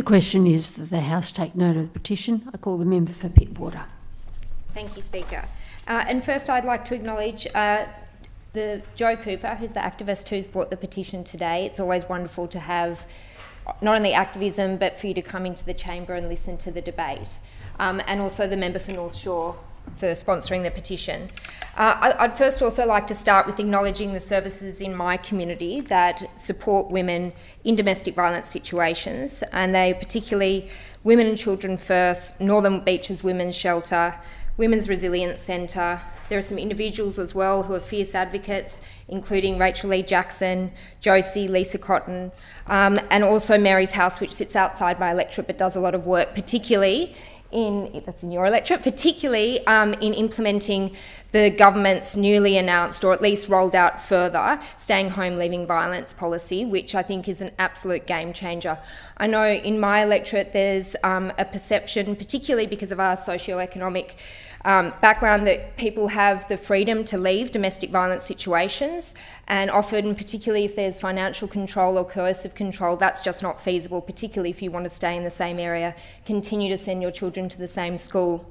question is that the House take note of the petition. I call the member for Pittwater. Thank you, Speaker. And first I'd like to acknowledge the Joe Cooper, who's the activist who's brought the petition today. It's always wonderful to have not only activism, but for you to come into the chamber and listen to the debate. And also the member for North Shore for sponsoring the petition. I'd first also like to start with acknowledging the services in my community that support women in domestic violence situations, and they particularly Women and Children First, Northern Beaches Women's Shelter, Women's Resilience Centre. There are some individuals as well who are fierce advocates, including Rachel Lee Jackson, Josie, Lisa Cotton, and also Mary's House, which sits outside my electorate but does a lot of work, particularly in implementing the government's newly announced, or at least rolled out further, staying home, leaving violence policy, which I think is an absolute game changer. I know in my electorate there's a perception, particularly because of our socioeconomic background, that people have the freedom to leave domestic violence situations, and often, particularly if there's financial control or coercive control, that's just not feasible, particularly if you want to stay in the same area, continue to send your children to the same school.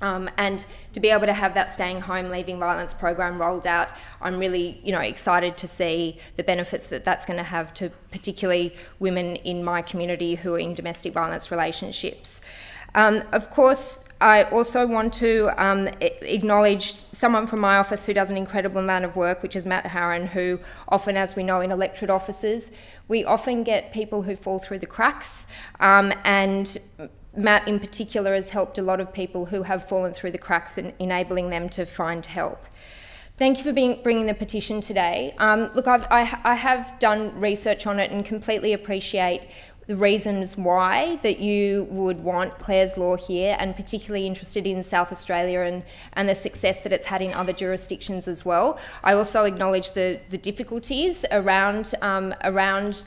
And to be able to have that staying home, leaving violence program rolled out, I'm really, excited to see the benefits that that's going to have to particularly women in my community who are in domestic violence relationships. Of course, I also want to acknowledge someone from my office who does an incredible amount of work, which is Matt Harron, who often, as we know in electorate offices, we often get people who fall through the cracks, and Matt in particular has helped a lot of people who have fallen through the cracks and enabling them to find help. Thank you for bringing the petition today. Look, I have done research on it and completely appreciate the reasons why that you would want Clare's Law here, and particularly interested in South Australia and the success that it's had in other jurisdictions as well. I also acknowledge the difficulties around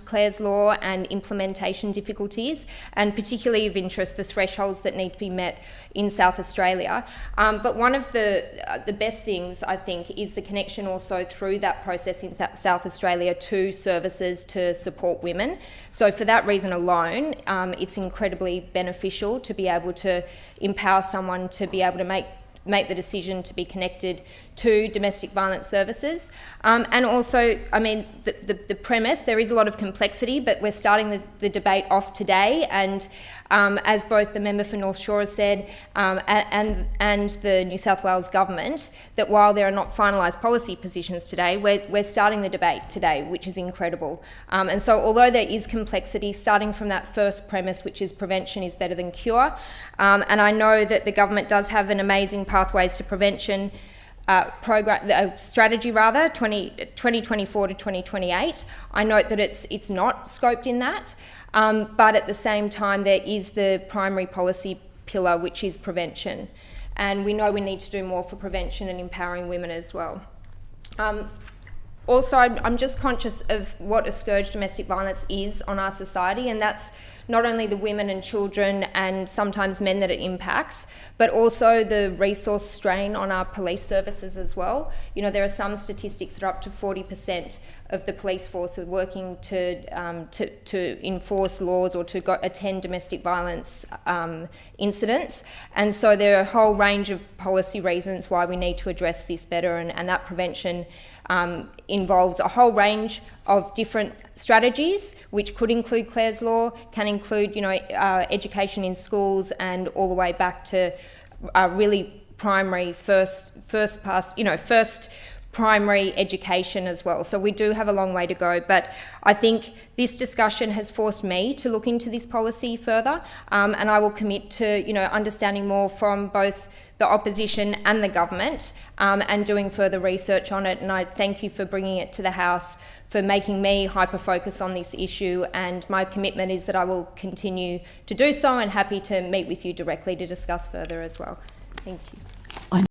Clare's Law and implementation difficulties, and particularly of interest the thresholds that need to be met in South Australia. But one of the best things, I think, is the connection also through that process in South Australia to services to support women. So for that reason alone, it's incredibly beneficial to be able to empower someone to be able to make the decision to be connected to domestic violence services. And also, the premise, there is a lot of complexity, but we're starting the debate off today, and as both the member for North Shore has said, and the New South Wales government, that while there are not finalised policy positions today, we're starting the debate today, which is incredible. And so although there is complexity, starting from that first premise, which is prevention is better than cure, and I know that the government does have an amazing Pathways to Prevention strategy 2024 to 2028. I note that it's not scoped in that, but at the same time there is the primary policy pillar, which is prevention, and we know we need to do more for prevention and empowering women as well. Also, I'm just conscious of what a scourge domestic violence is on our society, and that's not only the women and children and sometimes men that it impacts, but also the resource strain on our police services as well. There are some statistics that are up to 40% of the police force are working to enforce laws or to attend domestic violence incidents. And so there are a whole range of policy reasons why we need to address this better, and that prevention involves a whole range of different strategies, which could include Clare's Law, can include education in schools, and all the way back to really primary first primary education as well. So we do have a long way to go, but I think this discussion has forced me to look into this policy further, and I will commit to understanding more from both the opposition and the government, and doing further research on it. And I thank you for bringing it to the House, for making me hyper-focus on this issue, and my commitment is that I will continue to do so, and happy to meet with you directly to discuss further as well. Thank you.